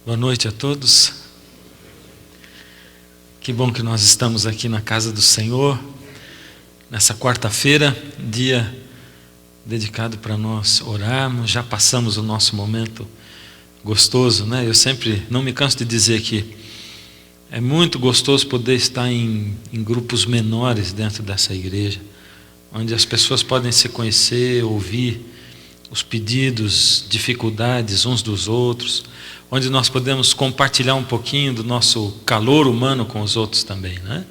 Boa noite a todos. Que bom que nós estamos aqui na casa do Senhor, nessa quarta-feira, dia dedicado para nós orarmos. Já passamos o nosso momento gostoso, né? Eu sempre não me canso de dizer que é muito gostoso poder estar em grupos menores dentro dessa igreja, onde as pessoas podem se conhecer, ouvir os pedidos, dificuldades uns dos outros, onde nós podemos compartilhar um pouquinho do nosso calor humano com os outros também, né?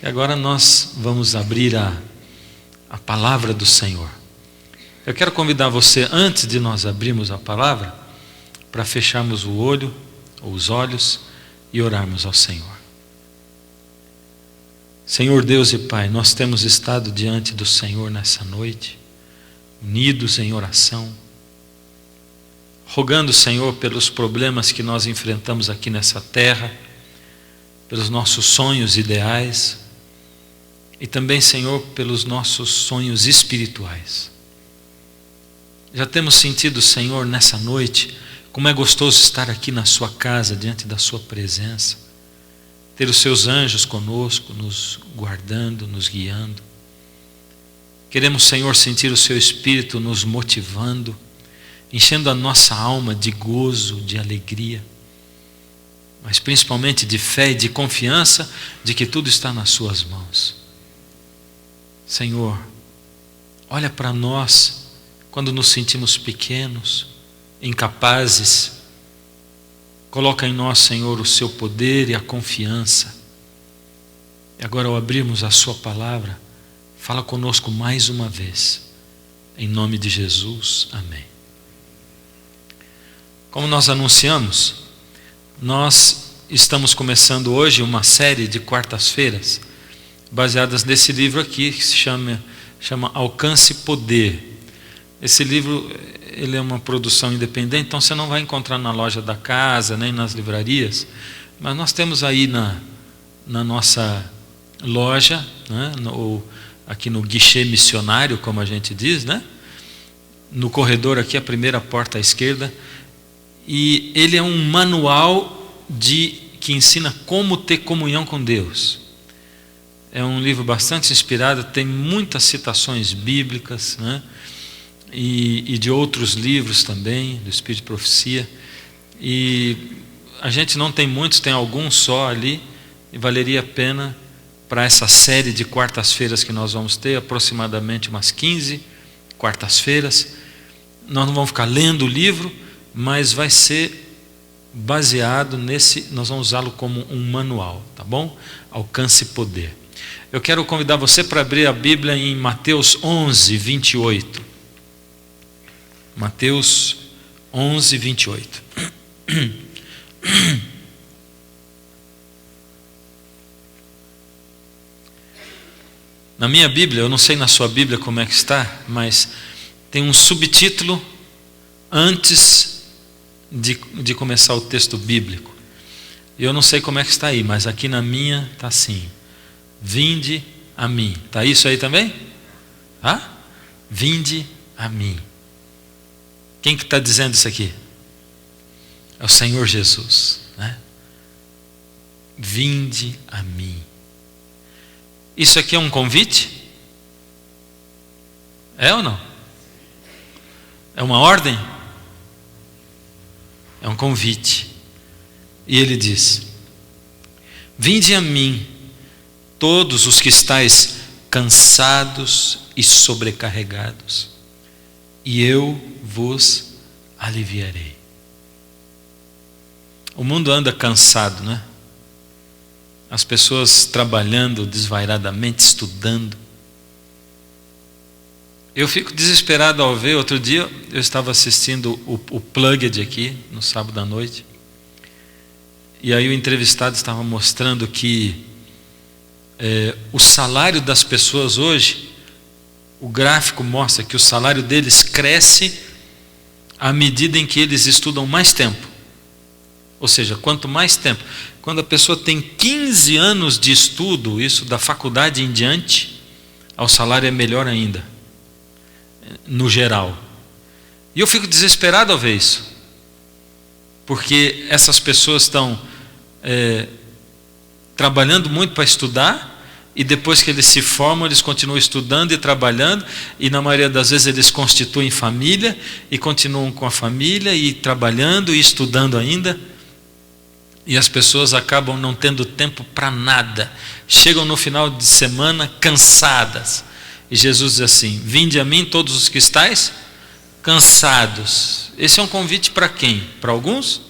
E agora nós vamos abrir a palavra do Senhor. Eu quero convidar você, antes de nós abrirmos a palavra, para fecharmos o olho, ou os olhos, e orarmos ao Senhor. Senhor Deus e Pai, nós temos estado diante do Senhor nessa noite, unidos em oração, rogando, Senhor, pelos problemas que nós enfrentamos aqui nessa terra, pelos nossos sonhos ideais e também, Senhor, pelos nossos sonhos espirituais. Já temos sentido, Senhor, nessa noite, como é gostoso estar aqui na sua casa, diante da sua presença, ter os seus anjos conosco, nos guardando, nos guiando. Queremos, Senhor, sentir o seu Espírito nos motivando, enchendo a nossa alma de gozo, de alegria, mas principalmente de fé e de confiança de que tudo está nas suas mãos. Senhor, olha para nós quando nos sentimos pequenos, incapazes. Coloca em nós, Senhor, o seu poder e a confiança. E agora, ao abrirmos a sua palavra, fala conosco mais uma vez. Em nome de Jesus, amém. Como nós anunciamos, nós estamos começando hoje uma série de quartas-feiras, baseadas nesse livro aqui, que se chama Alcance Poder. Esse livro, ele é uma produção independente, então você não vai encontrar na loja da casa, nem nas livrarias, mas nós temos aí na nossa loja, né, ou aqui no guichê missionário, como a gente diz, né? No corredor aqui, a primeira porta à esquerda, e ele é um manual que ensina como ter comunhão com Deus. É um livro bastante inspirado, tem muitas citações bíblicas, né? E de outros livros também, do Espírito de Profecia. E a gente não tem muitos, tem alguns só ali, e valeria a pena para essa série de quartas-feiras que nós vamos ter, aproximadamente umas 15 quartas-feiras. Nós não vamos ficar lendo o livro, mas vai ser baseado nesse, nós vamos usá-lo como um manual, tá bom? Alcance Poder. Eu quero convidar você para abrir a Bíblia em Mateus 11, 28. Mateus 11, 28. Na minha Bíblia, eu não sei na sua Bíblia como é que está, mas tem um subtítulo antes de começar o texto bíblico. Eu não sei como é que está aí, mas aqui na minha está assim: vinde a mim. Está isso aí também? Ah? Vinde a mim. Quem que está dizendo isso aqui? É o Senhor Jesus, né? Vinde a mim. Isso aqui é um convite? É ou não? É uma ordem? É um convite. E ele diz: vinde a mim, todos os que estáis cansados e sobrecarregados, e eu vos aliviarei. O mundo anda cansado, né? As pessoas trabalhando desvairadamente, estudando. Eu fico desesperado ao ver. Outro dia eu estava assistindo o Plugged aqui, no sábado à noite, e aí o entrevistado estava mostrando que o salário das pessoas hoje, o gráfico mostra que o salário deles cresce à medida em que eles estudam mais tempo. Ou seja, quanto mais tempo. Quando a pessoa tem 15 anos de estudo, isso da faculdade em diante, o salário é melhor ainda, no geral. E eu fico desesperado ao ver isso. porque essas pessoas estão trabalhando muito para estudar, e depois que eles se formam, eles continuam estudando e trabalhando, e na maioria das vezes eles constituem família, e continuam com a família, e trabalhando e estudando ainda, e as pessoas acabam não tendo tempo para nada, chegam no final de semana cansadas, e Jesus diz assim: vinde a mim todos os que estáis cansados. Esse é um convite para quem? Para alguns?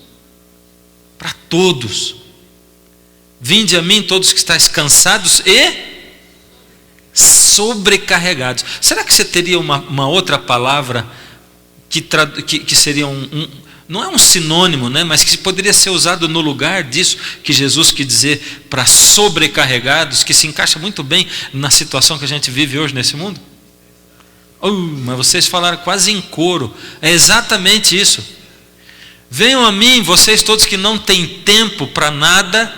Para todos. Vinde a mim todos que estáis cansados e sobrecarregados. Será que você teria uma outra palavra que seria não é um sinônimo, né, mas que poderia ser usado no lugar disso que Jesus quis dizer para sobrecarregados, que se encaixa muito bem na situação que a gente vive hoje nesse mundo? Mas vocês falaram quase em coro. É exatamente isso. Venham a mim, vocês todos que não têm tempo para nada,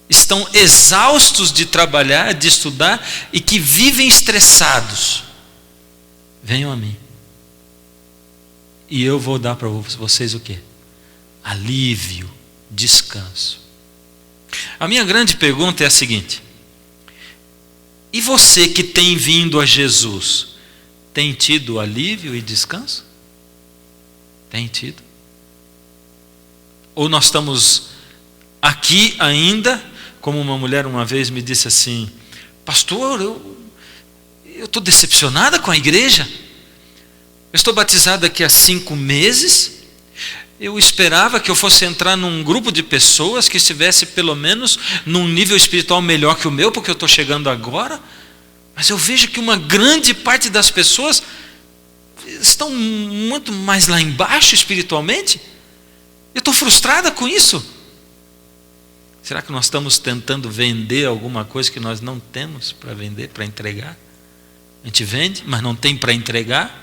estão exaustos de trabalhar, de estudar e que vivem estressados. Venham a mim. E eu vou dar para vocês o quê? Alívio, descanso. A minha grande pergunta é a seguinte: e você que tem vindo a Jesus, tem tido alívio e descanso? Tem tido? Ou nós estamos aqui ainda, como uma mulher uma vez me disse assim: pastor, eu estou decepcionada com a igreja. Eu estou batizado aqui há 5 meses. Eu esperava que eu fosse entrar num grupo de pessoas que estivesse pelo menos num nível espiritual melhor que o meu, porque eu estou chegando agora. Mas eu vejo que uma grande parte das pessoas estão muito mais lá embaixo espiritualmente. Eu estou frustrada com isso. Será que nós estamos tentando vender alguma coisa que nós não temos para vender, para entregar? A gente vende, mas não tem para entregar.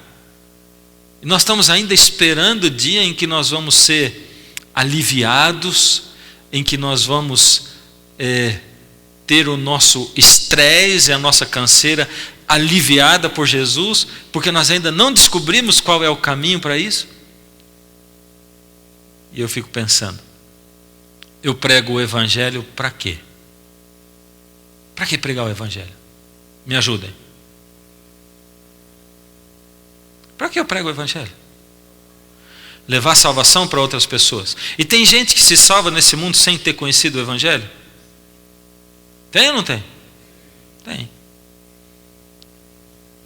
E nós estamos ainda esperando o dia em que nós vamos ser aliviados, em que nós vamos ter o nosso estresse, a nossa canseira aliviada por Jesus, porque nós ainda não descobrimos qual é o caminho para isso. E eu fico pensando, eu prego o evangelho para quê? Para que pregar o evangelho? Me ajudem. Para que eu prego o evangelho? Levar salvação para outras pessoas. E tem gente que se salva nesse mundo sem ter conhecido o evangelho? Tem ou não tem? Tem.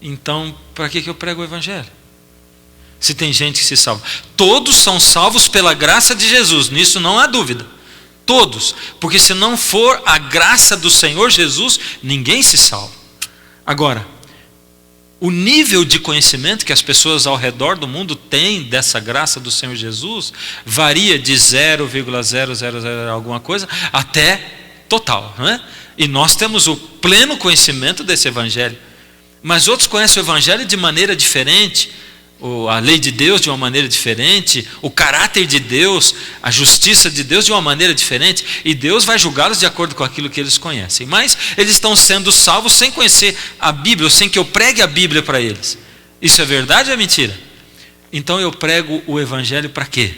Então, para que eu prego o evangelho? Se tem gente que se salva. Todos são salvos pela graça de Jesus, nisso não há dúvida. Todos. Porque se não for a graça do Senhor Jesus, ninguém se salva. Agora, o nível de conhecimento que as pessoas ao redor do mundo têm dessa graça do Senhor Jesus varia de 0,000 alguma coisa até total, não é? E nós temos o pleno conhecimento desse evangelho. Mas outros conhecem o evangelho de maneira diferente, a lei de Deus de uma maneira diferente, o caráter de Deus, a justiça de Deus de uma maneira diferente, e Deus vai julgá-los de acordo com aquilo que eles conhecem. Mas eles estão sendo salvos sem conhecer a Bíblia, ou sem que eu pregue a Bíblia para eles. Isso é verdade ou é mentira? Então eu prego o evangelho para quê?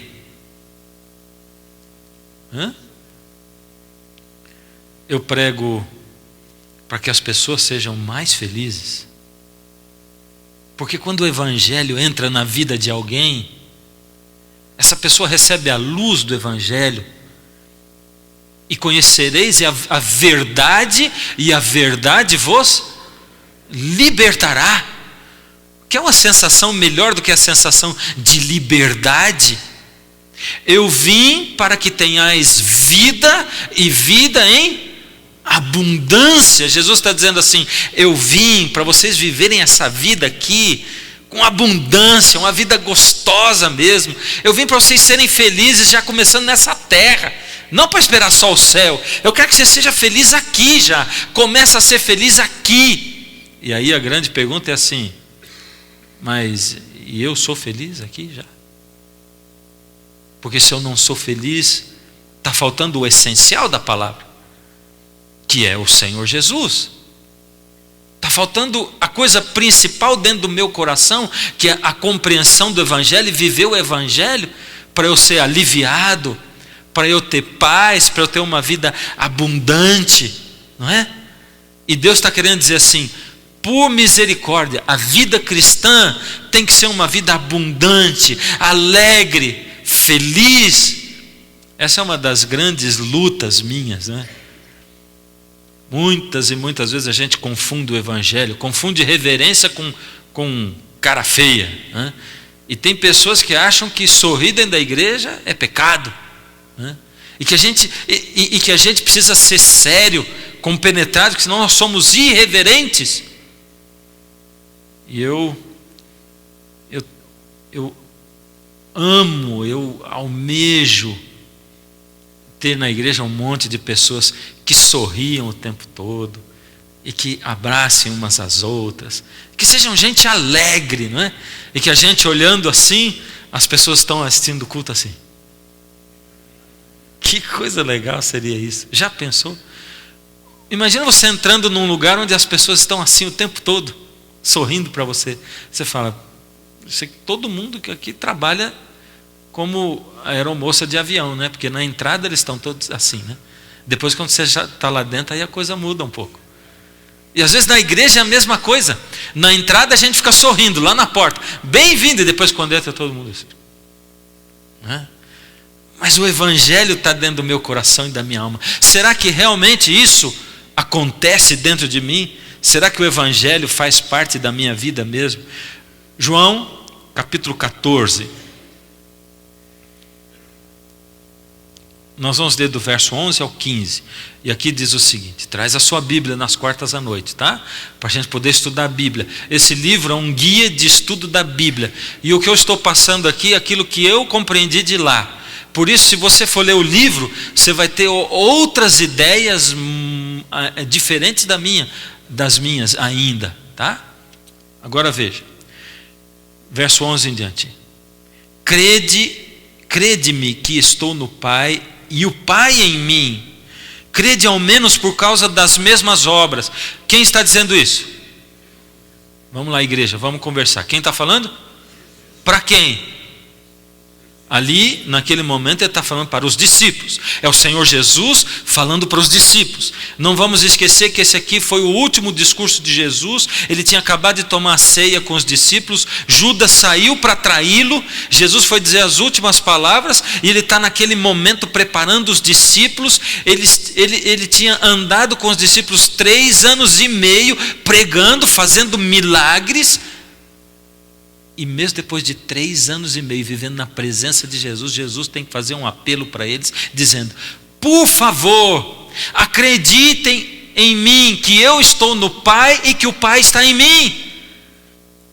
Eu prego para que as pessoas sejam mais felizes. Porque quando o evangelho entra na vida de alguém, essa pessoa recebe a luz do evangelho, e conhecereis a verdade, e a verdade vos libertará. Quer uma sensação melhor do que a sensação de liberdade? Eu vim para que tenhais vida, e vida em abundância. Jesus está dizendo assim: eu vim para vocês viverem essa vida aqui com abundância, uma vida gostosa mesmo. Eu vim para vocês serem felizes já começando nessa terra, não para esperar só o céu. Eu quero que você seja feliz aqui já, começa a ser feliz aqui. E aí a grande pergunta é assim: mas e eu sou feliz aqui já? Porque se eu não sou feliz, está faltando o essencial da palavra, que é o Senhor Jesus. Está faltando a coisa principal dentro do meu coração, que é a compreensão do evangelho e viver o evangelho, para eu ser aliviado, para eu ter paz, para eu ter uma vida abundante, não é? E Deus está querendo dizer assim: por misericórdia, a vida cristã tem que ser uma vida abundante, alegre, feliz. Essa é uma das grandes lutas minhas, né? Muitas e muitas vezes a gente confunde o evangelho, confunde reverência com cara feia, né? E tem pessoas que acham que sorrir dentro da igreja é pecado, né? E que a gente precisa ser sério, compenetrado, porque senão nós somos irreverentes. E eu amo, eu almejo ter na igreja um monte de pessoas que sorriam o tempo todo e que abracem umas às outras, que sejam gente alegre, não é? E que a gente olhando assim, as pessoas estão assistindo o culto assim. Que coisa legal seria isso. Já pensou? Imagina você entrando num lugar onde as pessoas estão assim o tempo todo, sorrindo para você. Você fala, todo mundo que aqui trabalha como aeromoça de avião, né? Porque na entrada eles estão todos assim, né? Depois, quando você já está lá dentro, aí a coisa muda um pouco. E às vezes na igreja é a mesma coisa. Na entrada a gente fica sorrindo, lá na porta, bem-vindo, e depois quando entra todo mundo assim, né? Mas o evangelho está dentro do meu coração e da minha alma. Será que realmente isso acontece dentro de mim? Será que o evangelho faz parte da minha vida mesmo? João, capítulo 14. Nós vamos ler do verso 11 ao 15. E aqui diz o seguinte: traz a sua Bíblia nas quartas à noite, tá? Para a gente poder estudar a Bíblia. Esse livro é um guia de estudo da Bíblia. E o que eu estou passando aqui é aquilo que eu compreendi de lá. Por isso, se você for ler o livro, você vai ter outras ideias diferentes das minhas ainda, tá? Agora veja, verso 11 em diante. Crede-me que estou no Pai e o Pai em mim. Crede ao menos por causa das mesmas obras. Quem está dizendo isso? Vamos lá, igreja, vamos conversar. Quem está falando? Para quem? Ali, naquele momento, ele está falando para os discípulos. É o Senhor Jesus falando para os discípulos. Não vamos esquecer que esse aqui foi o último discurso de Jesus. Ele tinha acabado de tomar a ceia com os discípulos. Judas saiu para traí-lo. Jesus foi dizer as últimas palavras. E ele está naquele momento preparando os discípulos. Ele tinha andado com os discípulos 3 anos e meio, pregando, fazendo milagres. E mesmo depois de 3 anos e meio vivendo na presença de Jesus, Jesus tem que fazer um apelo para eles, dizendo: por favor, acreditem em mim, que eu estou no Pai e que o Pai está em mim.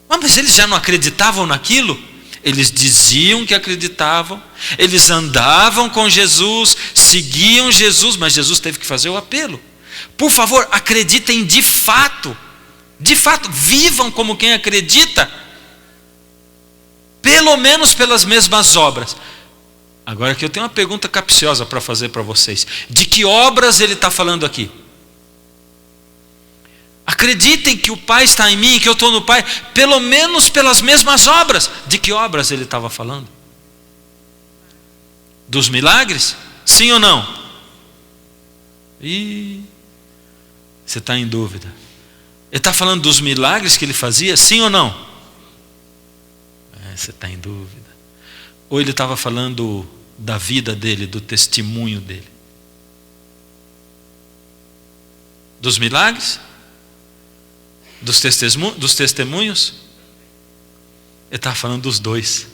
Mas eles já não acreditavam naquilo? Eles diziam que acreditavam, eles andavam com Jesus, seguiam Jesus, mas Jesus teve que fazer o apelo. Por favor, acreditem de fato, vivam como quem acredita, pelo menos pelas mesmas obras. Agora que eu tenho uma pergunta capciosa para fazer para vocês: de que obras ele está falando aqui? Acreditem que o Pai está em mim, que eu estou no Pai, pelo menos pelas mesmas obras. De que obras ele estava falando? Dos milagres? Sim ou não? Você está em dúvida. Ele está falando dos milagres que ele fazia? Sim ou não? Você está em dúvida. Ou ele estava falando da vida dele, do testemunho dele? Dos milagres? Dos testemunhos? Ele estava falando dos dois.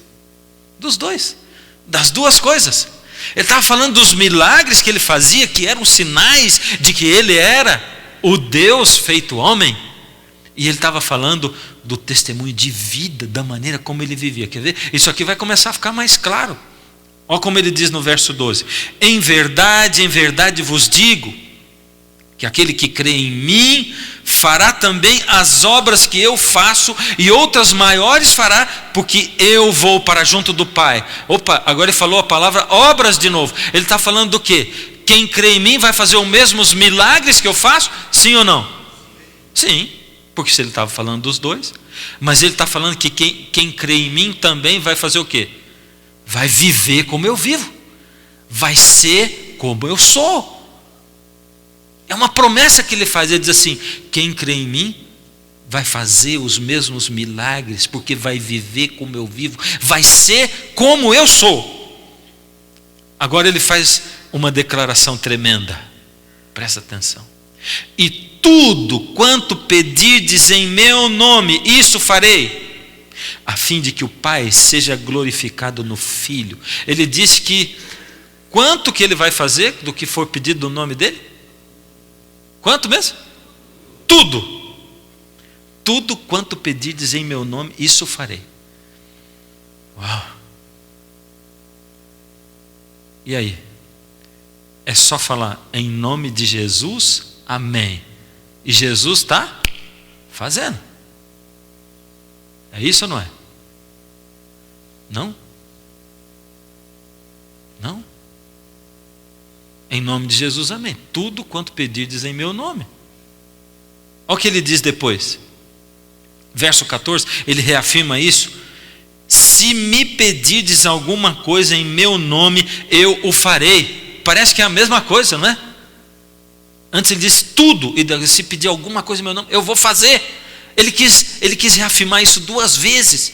Das duas coisas. Ele estava falando dos milagres que ele fazia, que eram sinais de que ele era o Deus feito homem. E ele estava falando do testemunho de vida, da maneira como ele vivia. Quer ver? Isso aqui vai começar a ficar mais claro. Olha como ele diz no verso 12: em verdade vos digo, que aquele que crê em mim fará também as obras que eu faço, e outras maiores fará, porque eu vou para junto do Pai. Opa, agora ele falou a palavra obras de novo. Ele está falando do quê? Quem crê em mim vai fazer os mesmos milagres que eu faço? Sim ou não? Sim. Porque se ele estava falando dos dois, mas ele está falando que quem crê em mim também vai fazer o quê? vai viver como eu vivo, vai ser como eu sou. É uma promessa que ele faz. Ele diz assim: quem crê em mim vai fazer os mesmos milagres, porque vai viver como eu vivo, vai ser como eu sou. Agora ele faz uma declaração tremenda, presta atenção: e tudo quanto pedirdes em meu nome, isso farei, a fim de que o Pai seja glorificado no Filho. Ele disse que quanto que ele vai fazer do que for pedido no nome dele? Quanto mesmo? Tudo. Tudo quanto pedirdes em meu nome, isso farei. Uau! E aí? É só falar em nome de Jesus, amém. E Jesus está fazendo. É isso ou não é? Não? Não? Em nome de Jesus, amém. Tudo quanto pedirdes em meu nome. Olha o que ele diz depois. Verso 14, ele reafirma isso. Se me pedirdes alguma coisa em meu nome, eu o farei. Parece que é a mesma coisa, não é? Antes ele disse tudo, e se pedir alguma coisa em meu nome, eu vou fazer. Ele quis reafirmar isso duas vezes,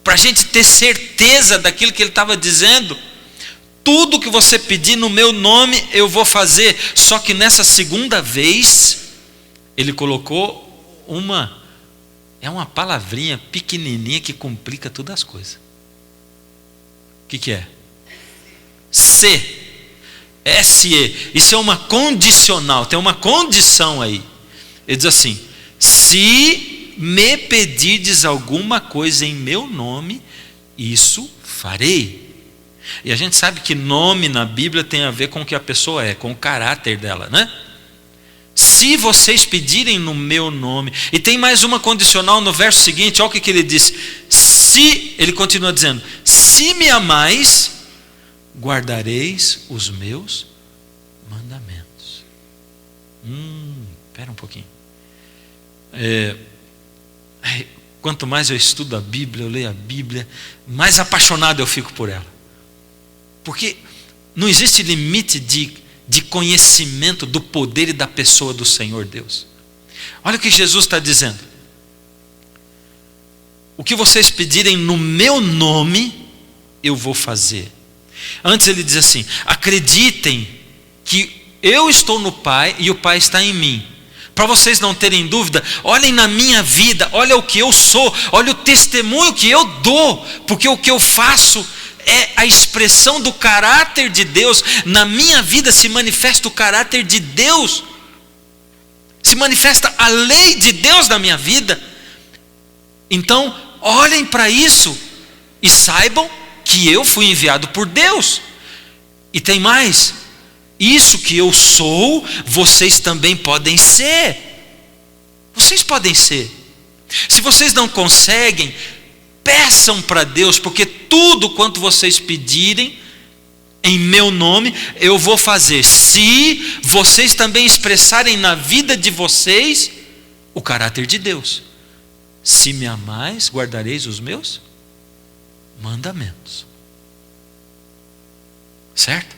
para a gente ter certeza daquilo que ele estava dizendo. Tudo que você pedir no meu nome, eu vou fazer. Só que nessa segunda vez, ele colocou uma palavrinha pequenininha que complica todas as coisas. O que é? Se. S-E. Isso é uma condicional, tem uma condição aí. Ele diz assim: se me pedirdes alguma coisa em meu nome, isso farei. E a gente sabe que nome na Bíblia tem a ver com o que a pessoa é, com o caráter dela, né? Se vocês pedirem no meu nome. E tem mais uma condicional no verso seguinte, olha o que ele diz. Se, ele continua dizendo: se me amais, guardareis os meus mandamentos. Espera um pouquinho. Quanto mais eu estudo a Bíblia, eu leio a Bíblia, mais apaixonado eu fico por ela. Porque não existe limite de conhecimento do poder e da pessoa do Senhor Deus. Olha o que Jesus está dizendo: o que vocês pedirem no meu nome, eu vou fazer. Antes ele diz assim: acreditem que eu estou no Pai e o Pai está em mim. Para vocês não terem dúvida, olhem na minha vida, olha o que eu sou, olha o testemunho que eu dou, porque o que eu faço é a expressão do caráter de Deus. Na minha vida se manifesta o caráter de Deus, se manifesta a lei de Deus na minha vida. Então, olhem para isso e saibam que eu fui enviado por Deus. E tem mais: isso que eu sou, vocês também podem ser. Vocês podem ser. Se vocês não conseguem, peçam para Deus, porque tudo quanto vocês pedirem em meu nome, eu vou fazer, se vocês também expressarem na vida de vocês o caráter de Deus. Se me amais, guardareis os meus mandamentos. Certo?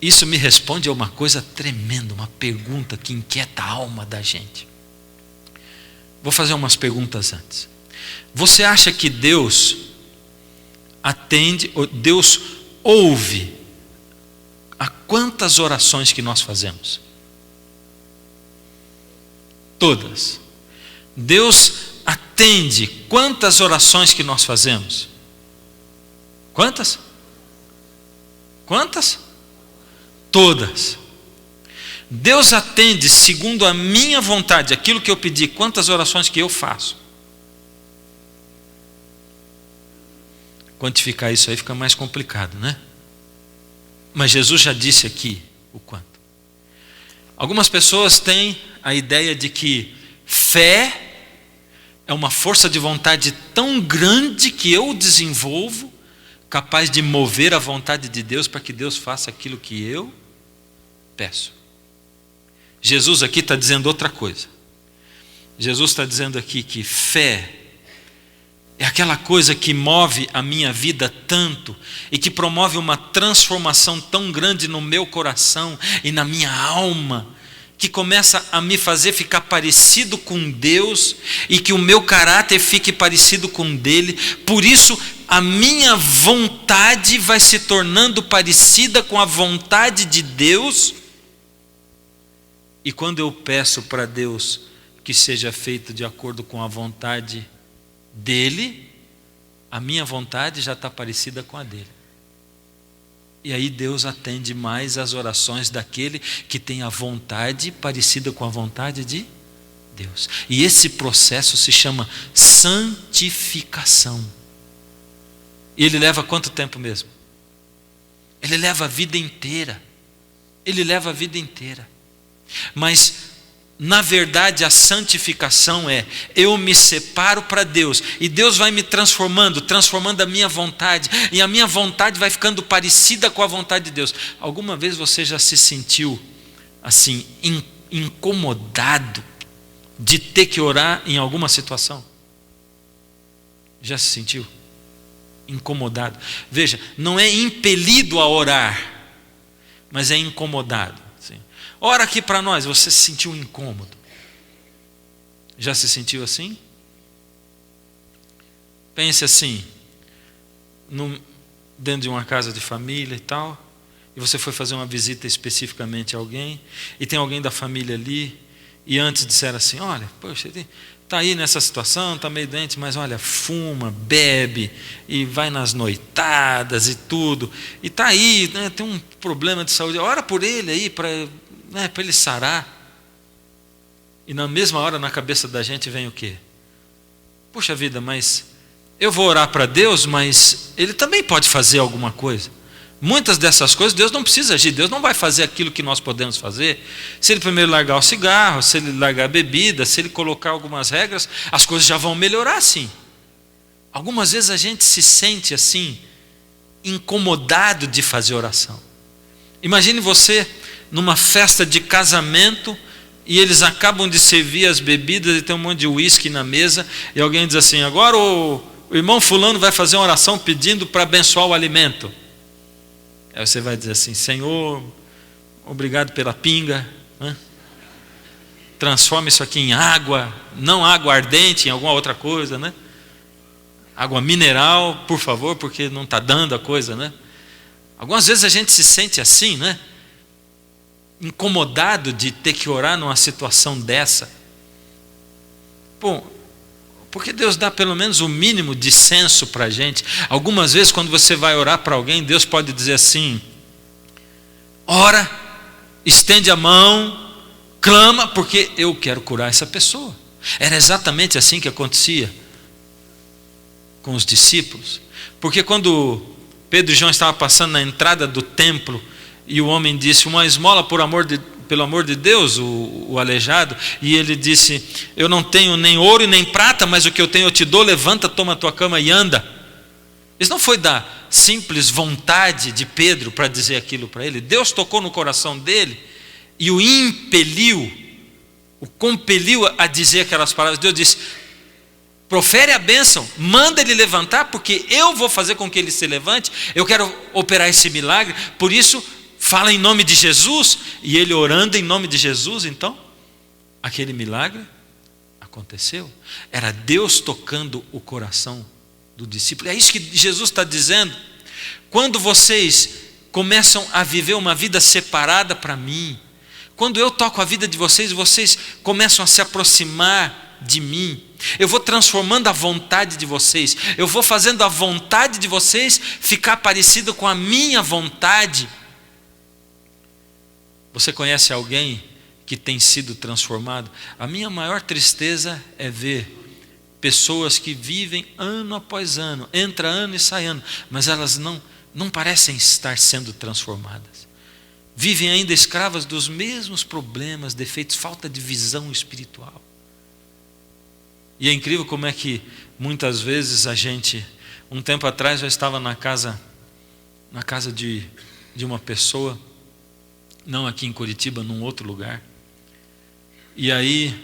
Isso me responde a uma coisa tremenda, uma pergunta que inquieta a alma da gente. Vou fazer umas perguntas antes. Você acha que Deus atende, ou Deus ouve a quantas orações que nós fazemos? Todas. Deus atende quantas orações que nós fazemos? Quantas? Quantas? Todas. Deus atende segundo a minha vontade, aquilo que eu pedi. Quantas orações que eu faço? Quantificar isso aí fica mais complicado, né? Mas Jesus já disse aqui o quanto. Algumas pessoas têm a ideia de que fé é uma força de vontade tão grande que eu desenvolvo, capaz de mover a vontade de Deus para que Deus faça aquilo que eu peço. Jesus aqui está dizendo outra coisa. Jesus está dizendo aqui que fé é aquela coisa que move a minha vida tanto e que promove uma transformação tão grande no meu coração e na minha alma, que começa a me fazer ficar parecido com Deus e que o meu caráter fique parecido com o dele. Por isso, a minha vontade vai se tornando parecida com a vontade de Deus. E quando eu peço para Deus que seja feito de acordo com a vontade dele, a minha vontade já está parecida com a dele. E aí Deus atende mais as orações daquele que tem a vontade parecida com a vontade de Deus. E esse processo se chama santificação. E ele leva quanto tempo mesmo? Ele leva a vida inteira. Ele leva a vida inteira. Mas, na verdade, a santificação é: eu me separo para Deus, e Deus vai me transformando a minha vontade, e a minha vontade vai ficando parecida com a vontade de Deus. Alguma vez você já se sentiu assim, incomodado de ter que orar em alguma situação? Já se sentiu incomodado? Veja, não é impelido a orar, mas é incomodado. Ora aqui para nós, você se sentiu incômodo. Já se sentiu assim? Pense assim, dentro de uma casa de família e tal, e você foi fazer uma visita especificamente a alguém, e tem alguém da família ali, e antes disseram assim: olha, poxa, está aí nessa situação, está meio doente, mas olha, fuma, bebe, e vai nas noitadas e tudo, e está aí, né, tem um problema de saúde, ora por ele aí, para ele sarar. E na mesma hora na cabeça da gente vem o quê? Puxa vida, mas eu vou orar para Deus, mas Ele também pode fazer alguma coisa. Muitas dessas coisas Deus não precisa agir, Deus não vai fazer aquilo que nós podemos fazer. Se Ele primeiro largar o cigarro, se Ele largar a bebida, se Ele colocar algumas regras, as coisas já vão melhorar sim. Algumas vezes a gente se sente assim, incomodado de fazer oração. Imagine você numa festa de casamento, e eles acabam de servir as bebidas e tem um monte de uísque na mesa, e alguém diz assim: agora o irmão fulano vai fazer uma oração pedindo para abençoar o alimento. Aí você vai dizer assim: Senhor, obrigado pela pinga, né? Transforma isso aqui em água, não água ardente, em alguma outra coisa, né? Água mineral, por favor, porque não está dando a coisa, né? Algumas vezes a gente se sente assim, né? Incomodado de ter que orar numa situação dessa. Bom, porque Deus dá pelo menos o mínimo de senso para a gente. Algumas vezes quando você vai orar para alguém, Deus pode dizer assim: ora, estende a mão, clama, porque eu quero curar essa pessoa. Era exatamente assim que acontecia com os discípulos. Porque quando Pedro e João estavam passando na entrada do templo, e o homem disse: uma esmola pelo amor de Deus, o aleijado. E ele disse: eu não tenho nem ouro e nem prata, mas o que eu tenho eu te dou, levanta, toma a tua cama e anda. Isso não foi da simples vontade de Pedro para dizer aquilo para ele. Deus tocou no coração dele e o impeliu, o compeliu a dizer aquelas palavras. Deus disse: profere a bênção, manda ele levantar, porque eu vou fazer com que ele se levante, eu quero operar esse milagre, por isso fala em nome de Jesus. E ele orando em nome de Jesus, então aquele milagre aconteceu. Era Deus tocando o coração do discípulo. É isso que Jesus está dizendo: quando vocês começam a viver uma vida separada para mim, quando eu toco a vida de vocês, vocês começam a se aproximar de mim, eu vou transformando a vontade de vocês, eu vou fazendo a vontade de vocês ficar parecida com a minha vontade. Você conhece alguém que tem sido transformado? A minha maior tristeza é ver pessoas que vivem ano após ano, entra ano e sai ano, mas elas não parecem estar sendo transformadas. Vivem ainda escravas dos mesmos problemas, defeitos, falta de visão espiritual. E é incrível como é que muitas vezes a gente, um tempo atrás eu estava na casa de uma pessoa, não aqui em Curitiba, num outro lugar. E aí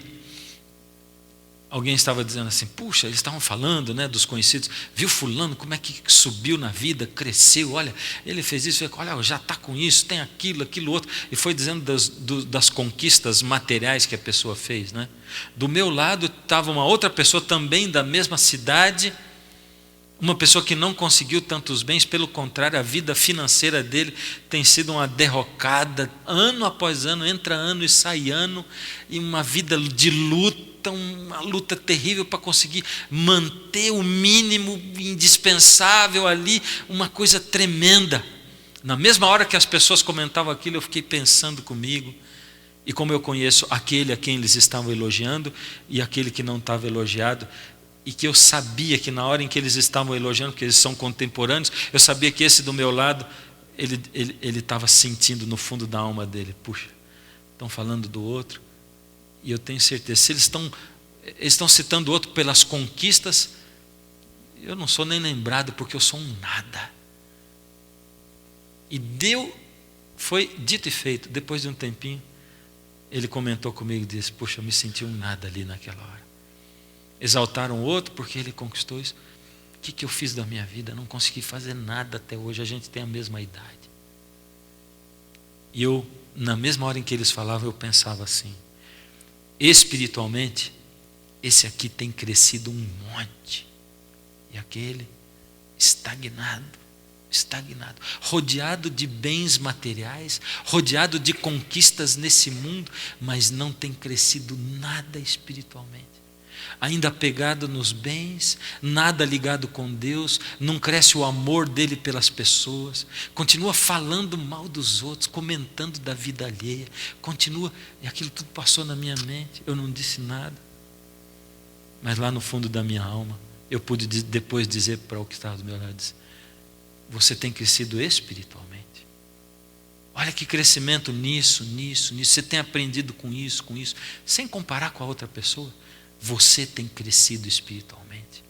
alguém estava dizendo assim, puxa, eles estavam falando, né, dos conhecidos, viu fulano como é que subiu na vida, cresceu, olha, ele fez isso, olha, já está com isso, tem aquilo, aquilo outro, e foi dizendo das conquistas materiais que a pessoa fez, né? Do meu lado estava uma outra pessoa também da mesma cidade, uma pessoa que não conseguiu tantos bens, pelo contrário, a vida financeira dele tem sido uma derrocada, ano após ano, entra ano e sai ano, e uma vida de luta, uma luta terrível para conseguir manter o mínimo indispensável ali, uma coisa tremenda. Na mesma hora que as pessoas comentavam aquilo, eu fiquei pensando comigo, e como eu conheço aquele a quem eles estavam elogiando e aquele que não estava elogiado, e que eu sabia que na hora em que eles estavam elogiando, porque eles são contemporâneos, eu sabia que esse do meu lado, ele estava sentindo no fundo da alma dele, puxa, estão falando do outro, e eu tenho certeza, se eles estão citando o outro pelas conquistas, eu não sou nem lembrado, porque eu sou um nada. E foi dito e feito. Depois de um tempinho, ele comentou comigo e disse, puxa, eu me senti um nada ali naquela hora. Exaltaram o outro porque ele conquistou isso. O que eu fiz da minha vida? Não consegui fazer nada até hoje, a gente tem a mesma idade. E eu, na mesma hora em que eles falavam, eu pensava assim, espiritualmente, esse aqui tem crescido um monte, e aquele estagnado, rodeado de bens materiais, rodeado de conquistas nesse mundo, mas não tem crescido nada espiritualmente. Ainda apegado nos bens, nada ligado com Deus, não cresce o amor dele pelas pessoas, continua falando mal dos outros, comentando da vida alheia, continua, e aquilo tudo passou na minha mente, eu não disse nada, mas lá no fundo da minha alma, eu pude depois dizer para o que estava do meu lado, disse, você tem crescido espiritualmente, olha que crescimento nisso, você tem aprendido com isso, sem comparar com a outra pessoa, você tem crescido espiritualmente.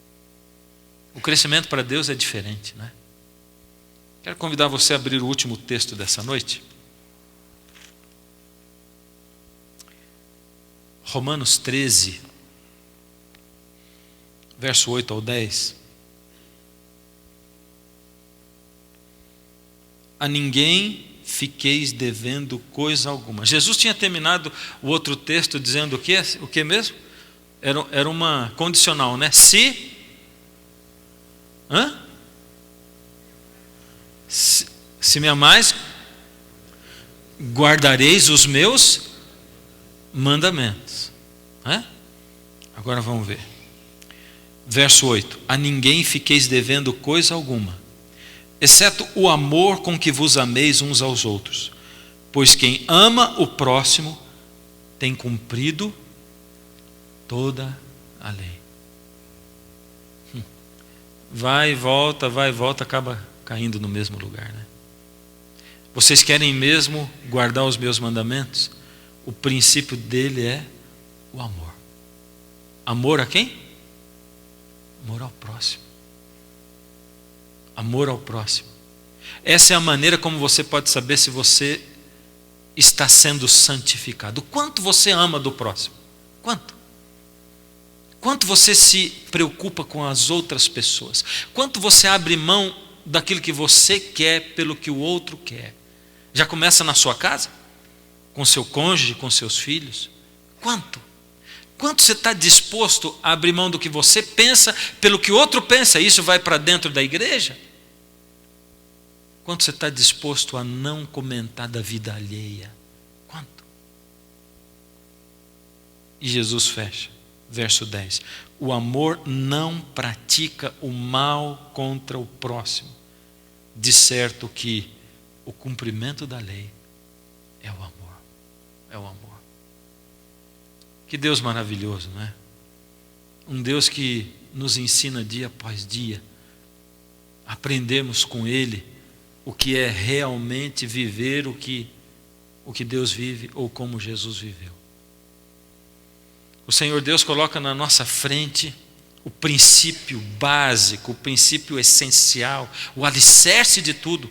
O crescimento para Deus é diferente, né? Quero convidar você a abrir o último texto dessa noite. Romanos 13, verso 8 ao 10. A ninguém fiqueis devendo coisa alguma. Jesus tinha terminado o outro texto dizendo o que mesmo? Era uma condicional, né? Se me amais, guardareis os meus mandamentos. Agora vamos ver. Verso 8. A ninguém fiqueis devendo coisa alguma, exceto o amor com que vos ameis uns aos outros. Pois quem ama o próximo tem cumprido toda a lei. Vai e volta, acaba caindo no mesmo lugar, né? Vocês querem mesmo guardar os meus mandamentos? O princípio dele é o amor. Amor a quem? Amor ao próximo. Amor ao próximo. Essa é a maneira como você pode saber se você está sendo santificado. Quanto você ama do próximo? Quanto? Quanto você se preocupa com as outras pessoas? Quanto você abre mão daquilo que você quer pelo que o outro quer? Já começa na sua casa? Com seu cônjuge, com seus filhos? Quanto? Quanto você está disposto a abrir mão do que você pensa pelo que o outro pensa? Isso vai para dentro da igreja? Quanto você está disposto a não comentar da vida alheia? Quanto? E Jesus fecha. Verso 10. O amor não pratica o mal contra o próximo. De certo que o cumprimento da lei é o amor. É o amor. Que Deus maravilhoso, não é? Um Deus que nos ensina dia após dia. Aprendemos com Ele o que é realmente viver o que Deus vive ou como Jesus viveu. O Senhor Deus coloca na nossa frente o princípio básico, o princípio essencial, o alicerce de tudo,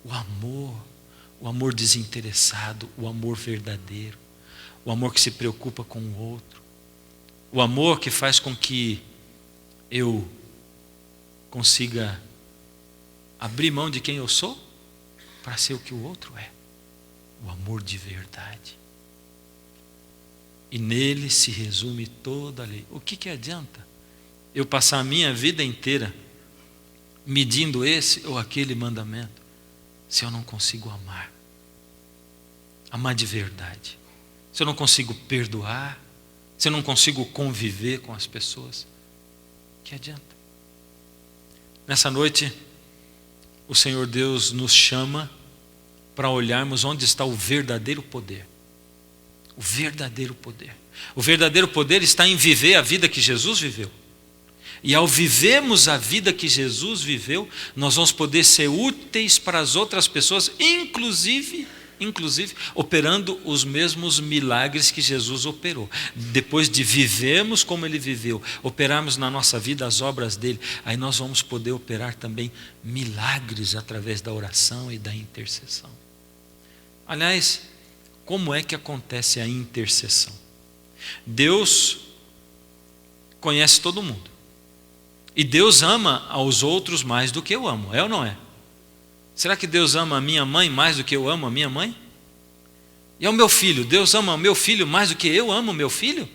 o amor desinteressado, o amor verdadeiro, o amor que se preocupa com o outro, O amor que faz com que eu consiga abrir mão de quem eu sou para ser o que o outro é. O amor de verdade. E nele se resume toda a lei. O que adianta eu passar a minha vida inteira medindo esse ou aquele mandamento se eu não consigo amar? Amar de verdade. Se eu não consigo perdoar, se eu não consigo conviver com as pessoas, que adianta? Nessa noite, o Senhor Deus nos chama para olharmos onde está o verdadeiro poder. O verdadeiro poder. O verdadeiro poder está em viver a vida que Jesus viveu. E ao vivermos a vida que Jesus viveu, nós vamos poder ser úteis para as outras pessoas, inclusive operando os mesmos milagres que Jesus operou. Depois de vivermos como Ele viveu, operarmos na nossa vida as obras dele, aí nós vamos poder operar também milagres através da oração e da intercessão. Aliás, como é que acontece a intercessão? Deus conhece todo mundo. E Deus ama aos outros mais do que eu amo, é ou não é? Será que Deus ama a minha mãe mais do que eu amo a minha mãe? E ao meu filho, Deus ama o meu filho mais do que eu amo o meu filho?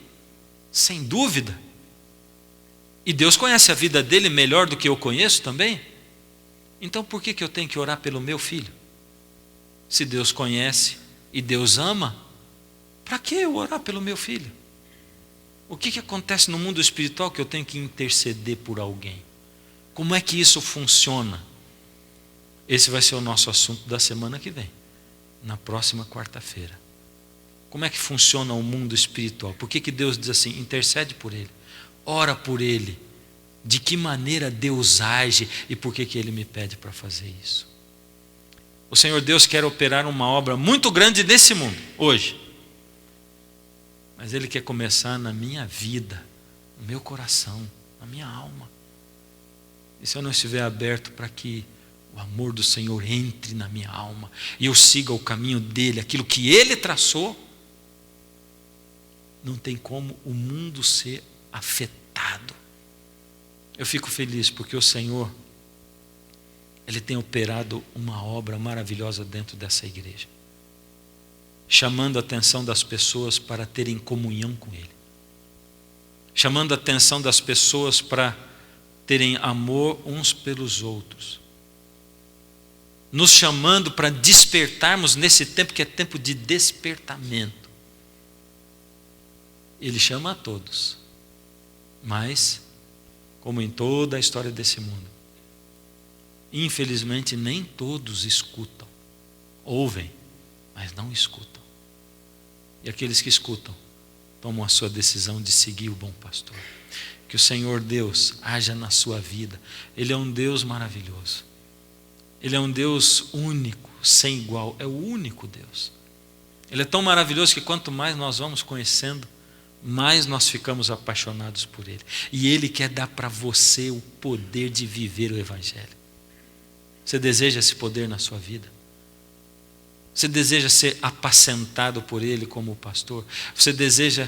Sem dúvida. E Deus conhece a vida dele melhor do que eu conheço também? Então por que eu tenho que orar pelo meu filho? Se Deus conhece e Deus ama, para que eu orar pelo meu filho? O que acontece no mundo espiritual que eu tenho que interceder por alguém? Como é que isso funciona? Esse vai ser o nosso assunto da semana que vem, na próxima quarta-feira. Como é que funciona o mundo espiritual? Por que Deus diz assim, intercede por ele, ora por ele? De que maneira Deus age e por que Ele me pede para fazer isso? O Senhor Deus quer operar uma obra muito grande nesse mundo, hoje. Mas Ele quer começar na minha vida, no meu coração, na minha alma. E se eu não estiver aberto para que o amor do Senhor entre na minha alma e eu siga o caminho dele, aquilo que ele traçou, não tem como o mundo ser afetado. Eu fico feliz porque o Senhor, Ele tem operado uma obra maravilhosa dentro dessa igreja, chamando a atenção das pessoas para terem comunhão com Ele, chamando a atenção das pessoas para terem amor uns pelos outros, nos chamando para despertarmos nesse tempo que é tempo de despertamento. Ele chama a todos, mas, como em toda a história desse mundo, infelizmente nem todos escutam, ouvem, mas não escutam. E aqueles que escutam, tomam a sua decisão de seguir o bom pastor. Que o Senhor Deus haja na sua vida. Ele é um Deus maravilhoso. Ele é um Deus único, sem igual, é o único Deus. Ele é tão maravilhoso que quanto mais nós vamos conhecendo, mais nós ficamos apaixonados por Ele. E Ele quer dar para você o poder de viver o Evangelho. Você deseja esse poder na sua vida? Você deseja ser apacentado por Ele como pastor? Você deseja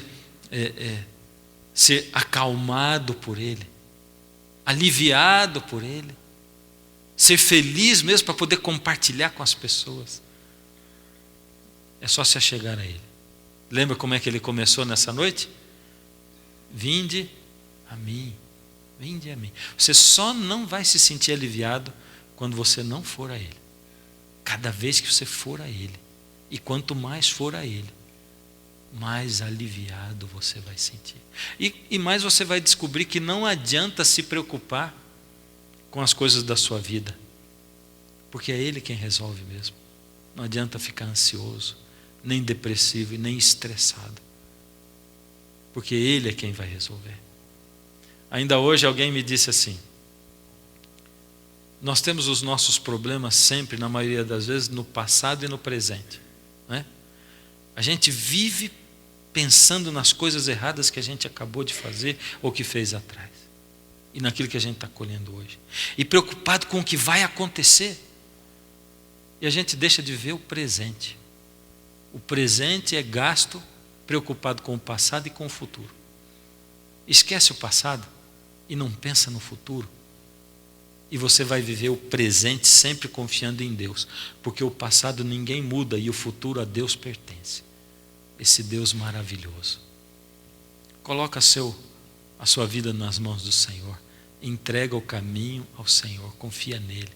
ser acalmado por Ele? Aliviado por Ele? Ser feliz mesmo para poder compartilhar com as pessoas? É só se achegar a Ele. Lembra como é que Ele começou nessa noite? Vinde a mim, vinde a mim. Você só não vai se sentir aliviado quando você não for a Ele. Cada vez que você for a Ele, e quanto mais for a Ele, mais aliviado você vai sentir. E mais você vai descobrir que não adianta se preocupar com as coisas da sua vida, porque é Ele quem resolve mesmo. Não adianta ficar ansioso, nem depressivo e nem estressado, porque Ele é quem vai resolver. Ainda hoje alguém me disse assim: nós temos os nossos problemas sempre, na maioria das vezes, no passado e no presente, não é? A gente vive pensando nas coisas erradas que a gente acabou de fazer ou que fez atrás, e naquilo que a gente está colhendo hoje, e preocupado com o que vai acontecer, e a gente deixa de ver o presente. O presente é gasto preocupado com o passado e com o futuro. Esquece o passado e não pensa no futuro. E você vai viver o presente sempre confiando em Deus, porque o passado ninguém muda e o futuro a Deus pertence. Esse Deus maravilhoso. Coloca a sua vida nas mãos do Senhor. Entrega o caminho ao Senhor, confia nele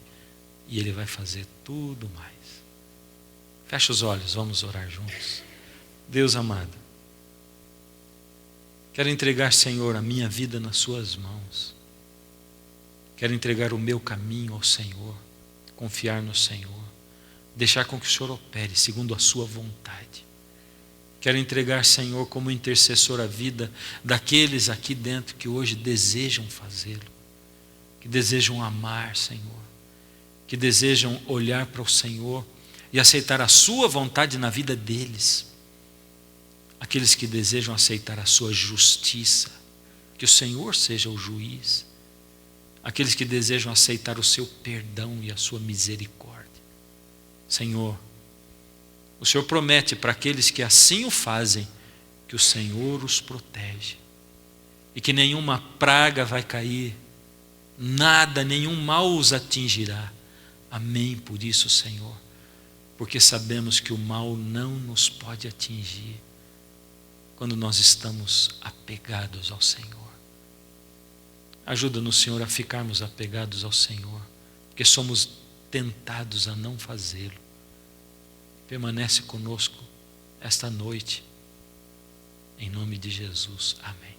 e Ele vai fazer tudo mais. Fecha os olhos, vamos orar juntos. Deus amado, quero entregar, Senhor, a minha vida nas suas mãos. Quero entregar o meu caminho ao Senhor, confiar no Senhor, deixar com que o Senhor opere segundo a sua vontade. Quero entregar, Senhor, como intercessor a vida daqueles aqui dentro que hoje desejam fazê-lo, que desejam amar, Senhor, que desejam olhar para o Senhor e aceitar a sua vontade na vida deles. Aqueles que desejam aceitar a sua justiça, que o Senhor seja o juiz. Aqueles que desejam aceitar o seu perdão e a sua misericórdia. Senhor, o Senhor promete para aqueles que assim o fazem, que o Senhor os protege e que nenhuma praga vai cair, nada, nenhum mal os atingirá. Amém por isso, Senhor, porque sabemos que o mal não nos pode atingir quando nós estamos apegados ao Senhor. Ajuda-nos, Senhor, a ficarmos apegados ao Senhor, porque somos tentados a não fazê-lo. Permanece conosco esta noite, em nome de Jesus. Amém.